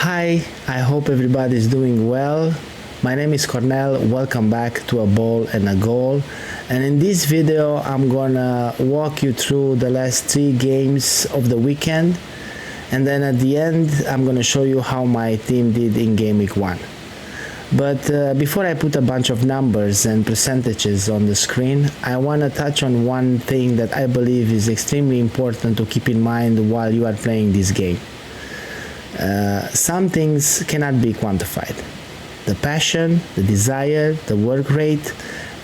Hi, I hope everybody is doing well. My name is Cornel. Welcome back to A Ball and a Goal. And in this video, I'm gonna walk you through the last 3 games of the weekend. And then at the end, I'm gonna show you how my team did in Game Week 1. But before I put a bunch of numbers and percentages on the screen, I wanna touch on one thing that I believe is extremely important to keep in mind while you are playing this game. Some things cannot be quantified. The passion, the desire, the work rate,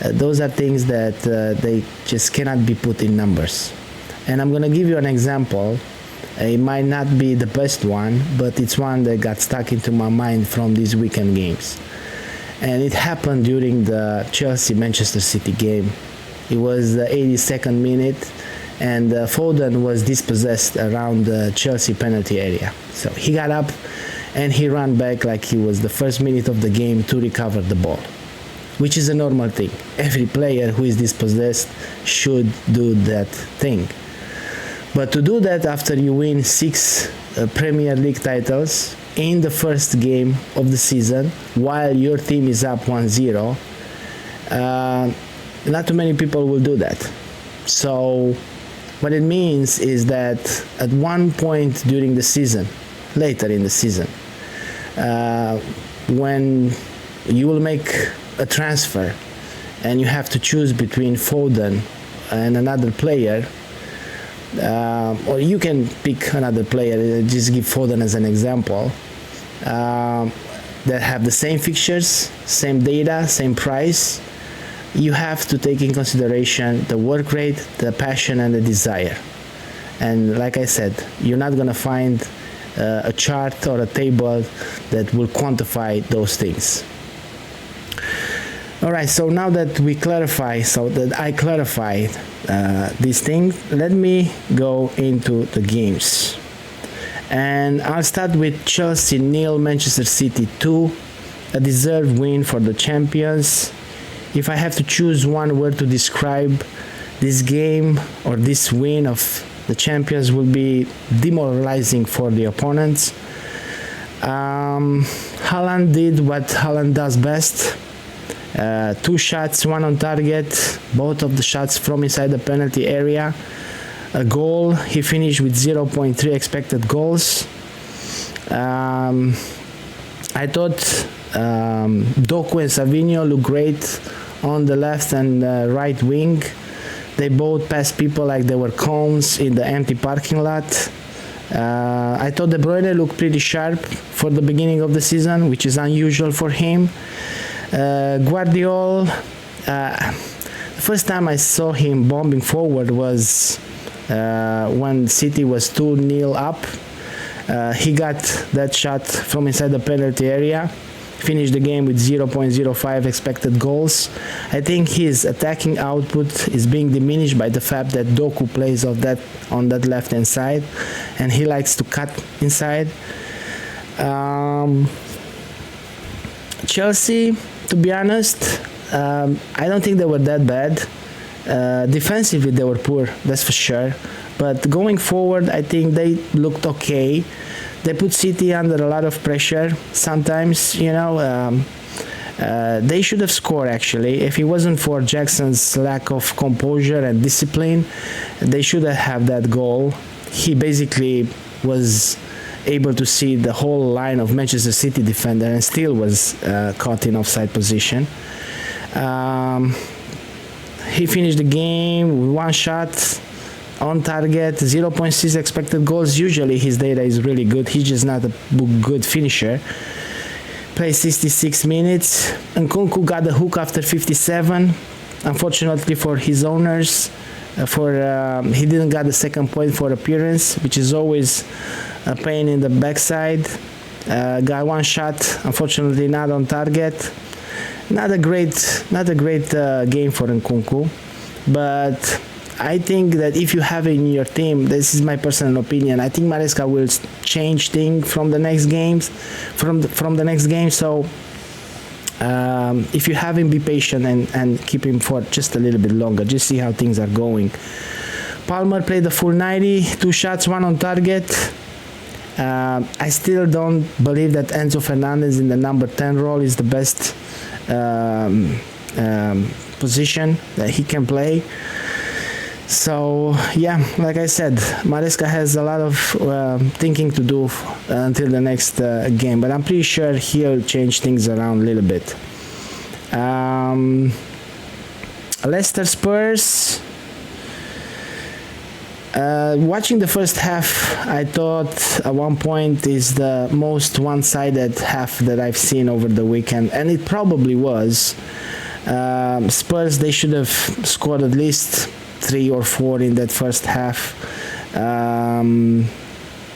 those are things that they just cannot be put in numbers. And I'm going to give you an example. It might not be the best one, but it's one that got stuck into my mind from these weekend games. And it happened during the Chelsea-Manchester City game. It was the 82nd minute, and Foden was dispossessed around the Chelsea penalty area. So he got up and he ran back like he was the first minute of the game to recover the ball, which is a normal thing. Every player who is dispossessed should do that thing. But to do that after you win 6 Premier League titles in the first game of the season while your team is up 1-0, not too many people will do that. So what it means is that at one point during the season, later in the season, when you will make a transfer and you have to choose between Foden and another player, or you can pick another player, just give Foden as an example, that have the same fixtures, same data, same price, you have to take in consideration the work rate, the passion, and the desire. And like I said, you're not going to find a chart or a table that will quantify those things. All right, so now that I clarified these things, let me go into the games. And I'll start with Chelsea 0, Manchester City 2, a deserved win for the champions. If I have to choose one word to describe this game or this win of the champions, will be demoralizing for the opponents. Haaland did what Haaland does best. 2 shots, 1 on target, both of the shots from inside the penalty area. A goal. He finished with 0.3 expected goals. I thought Doku and Savinho look great on the left and right wing. They both passed people like they were cones in the empty parking lot. I thought De Bruyne looked pretty sharp for the beginning of the season, which is unusual for him. Guardiola, the first time I saw him bombing forward was when City was 2-0 up. He got that shot from inside the penalty area, finished the game with 0.05 expected goals. I think his attacking output is being diminished by the fact that Doku plays on that left hand side, and he likes to cut inside. Chelsea, to be honest, I don't think they were that bad. Defensively they were poor, that's for sure, but going forward I think they looked okay. They put City under a lot of pressure sometimes, they should have scored actually. If it wasn't for Jackson's lack of composure and discipline, they should have that goal. He basically was able to see the whole line of Manchester City defender and still was caught in offside position. He finished the game with 1 shot on target, 0.6 expected goals. Usually his data is really good. He's just not a good finisher. Played 66 minutes. Nkunku got the hook after 57. Unfortunately for his owners, he didn't get the second point for appearance, which is always a pain in the backside. Got 1 shot, unfortunately not on target. Not a great game for Nkunku, but I think that if you have it in your team, this is my personal opinion, I think Maresca will change things from the next games, from the next game. So if you have him, be patient and keep him for just a little bit longer. Just see how things are going. Palmer played the full 90, 2 shots, 1 on target. I still don't believe that Enzo Fernandez in the number 10 role is the best position that he can play. So yeah, like I said, Maresca has a lot of thinking to do until the next game, but I'm pretty sure he'll change things around a little bit. Leicester Spurs. Watching the first half, I thought at one point is the most one-sided half that I've seen over the weekend, and it probably was. Spurs, they should have scored at least 3 or 4 in that first half.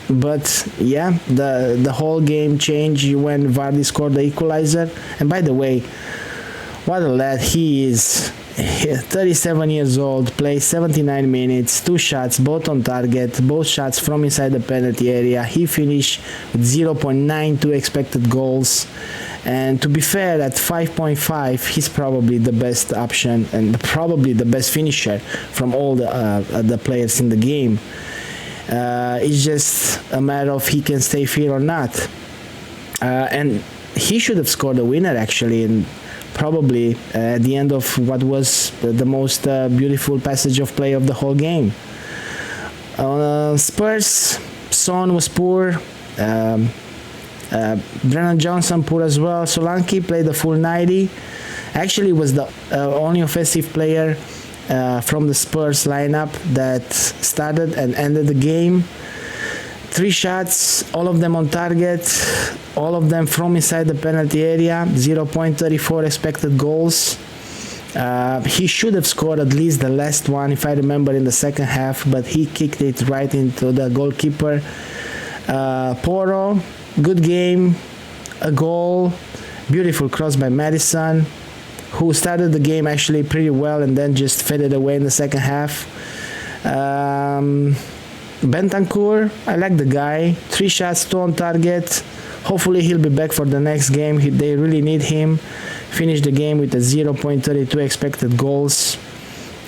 But yeah, the whole game changed when Vardy scored the equalizer. And by the way, what a lad he is. 37 years old, plays 79 minutes, 2 shots, both on target, both shots from inside the penalty area. He finished with 0.92 expected goals. And to be fair, at 5.5, he's probably the best option and probably the best finisher from all the players in the game. It's just a matter of he can stay fit or not. And he should have scored a winner actually, and probably at the end of what was the most beautiful passage of play of the whole game. Spurs, Son was poor. Brennan Johnson poor as well. Solanke played the full 90. Actually was the only offensive player from the Spurs lineup that started and ended the game. 3 shots, all of them on target, all of them from inside the penalty area, 0.34 expected goals. He should have scored at least the last one, if I remember, in the second half, but he kicked it right into the goalkeeper. Porro, good game, a goal, beautiful cross by Maddison, who started the game actually pretty well and then just faded away in the second half. Bentancur, I like the guy. 3 shots, 2 on target. Hopefully he'll be back for the next game. They really need him. Finished the game with a 0.32 expected goals.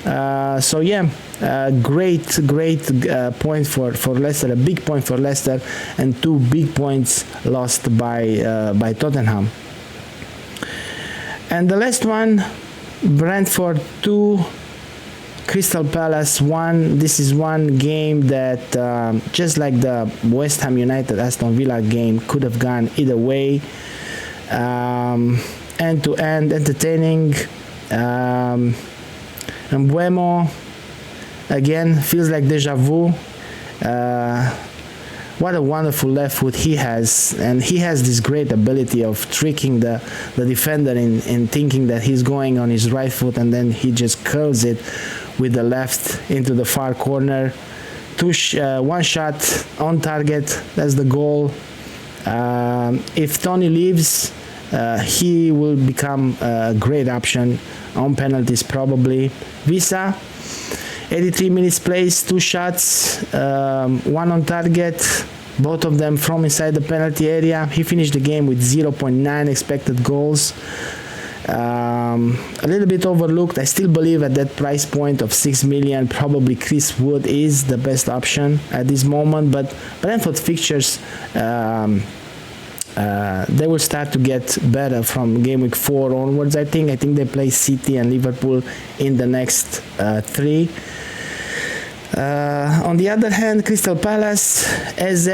So yeah, great point for Leicester, a big point for Leicester, and 2 big points lost by Tottenham. And the last one, Brentford 2, Crystal Palace 1. This is one game that, just like the West Ham United Aston Villa game, could have gone either way. End-to-end, entertaining. Mbuemo, again, feels like deja vu. What a wonderful left foot he has, and he has this great ability of tricking the defender in thinking that he's going on his right foot, and then he just curls it with the left into the far corner. 1 shot on target, that's the goal. If Tony leaves, he will become a great option on penalties probably. Visa, 83 minutes plays, 2 shots, 1 on target, both of them from inside the penalty area. He finished the game with 0.9 expected goals. A little bit overlooked. I still believe at that price point of 6 million, probably Chris Wood is the best option at this moment, but Brentford fixtures, they will start to get better from game week 4 onwards. I think they play City and Liverpool in the next 3. On the other hand, Crystal Palace, as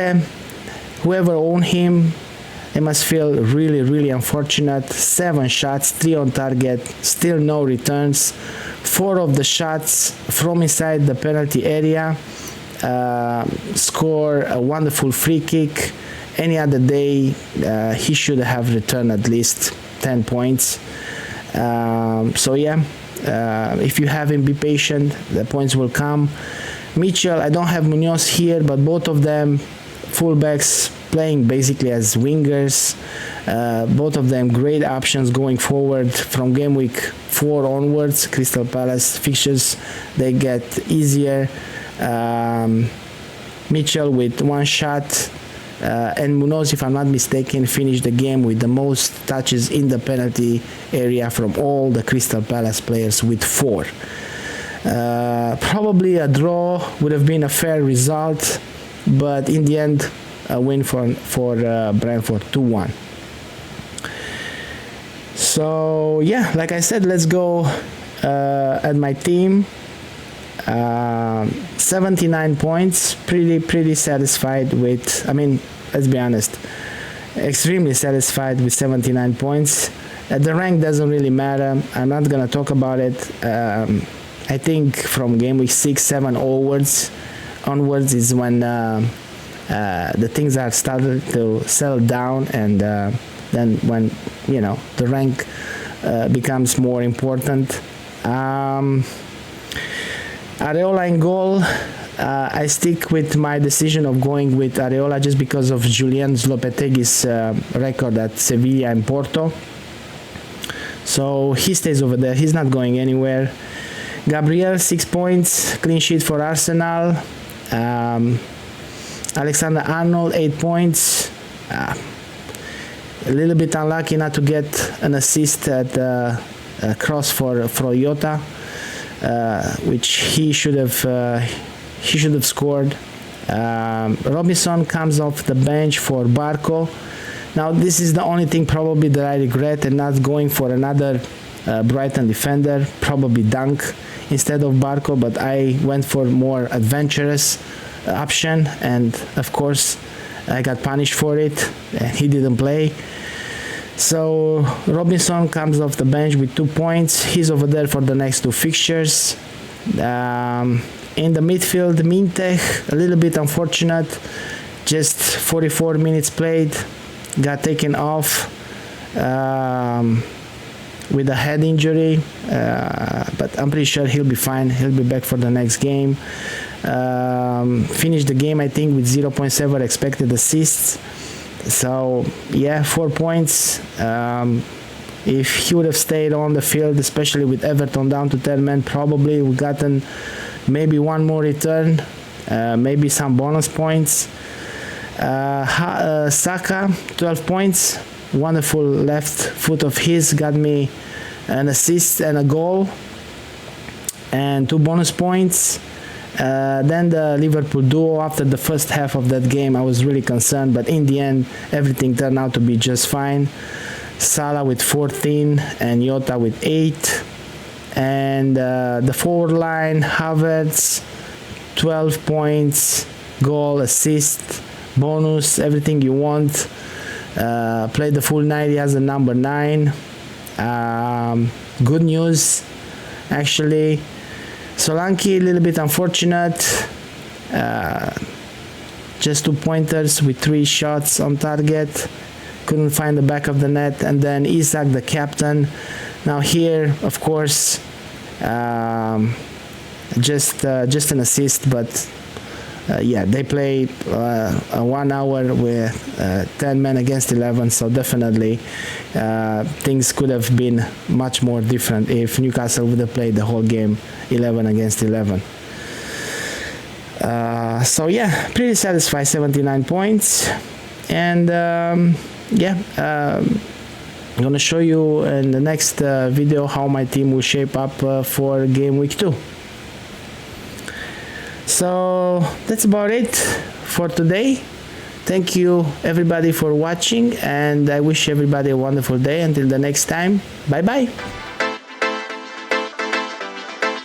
whoever owned him, they must feel really unfortunate. 7 shots, 3 on target, still no returns. 4 of the shots from inside the penalty area. Score a wonderful free kick. Any other day, he should have returned at least 10 points. So yeah, if you have him, be patient. The points will come. Mitchell, I don't have Munoz here, but both of them fullbacks playing basically as wingers. Both of them great options going forward from game week 4 onwards. Crystal Palace fixtures, they get easier. Mitchell with 1 shot. And Munoz, if I'm not mistaken, finished the game with the most touches in the penalty area from all the Crystal Palace players with 4. Probably a draw would have been a fair result, but in the end, win for Brentford 2-1. So yeah, like I said, let's go at my team. 79 points, pretty satisfied with, I mean, let's be honest, extremely satisfied with 79 points. The rank doesn't really matter. I'm not gonna talk about it. I think from game week 6, 7 onwards is when the things are started to settle down, and then when the rank becomes more important. Areola in goal. I stick with my decision of going with Areola just because of Julian Lopetegui's record at Sevilla and Porto. So he stays over there. He's not going anywhere. Gabriel, 6 points, clean sheet for Arsenal. Alexander Arnold, 8 points. A little bit unlucky not to get an assist at a cross for Jota, which he should have scored. Robinson comes off the bench for Barco. Now this is the only thing probably that I regret, and not going for another Brighton defender, probably Dunk instead of Barco, but I went for more adventurous option, and of course I got punished for it, and he didn't play. So Robinson comes off the bench with 2 points. He's over there for the next 2 fixtures. In the midfield, Mintech, a little bit unfortunate, just 44 minutes played, got taken off with a head injury, but I'm pretty sure he'll be fine. He'll be back for the next game. Finished the game, I think, with 0.7 expected assists. So yeah, 4 points. If he would have stayed on the field, especially with Everton down to 10 men, probably we've gotten maybe one more return, maybe some bonus points. Saka, 12 points. Wonderful left foot of his got me an assist and a goal and 2 bonus points. Then the Liverpool duo. After the first half of that game, I was really concerned, but in the end everything turned out to be just fine. Salah with 14 and Jota with 8, and the forward line, Havertz, 12 points, goal, assist, bonus, everything you want. Played the full 90 as a number 9. Good news, actually. Solanke, a little bit unfortunate, just 2 pointers with 3 shots on target, couldn't find the back of the net. And then Isak, the captain. Now here, of course, just an assist, but yeah, they played 1 hour with 10 men against 11, so definitely things could have been much more different if Newcastle would have played the whole game 11 against 11. So yeah, pretty satisfied, 79 points. And yeah, I'm gonna show you in the next video how my team will shape up for game week 2. So that's about it for today. Thank you everybody for watching, and I wish everybody a wonderful day. Until the next time, bye bye.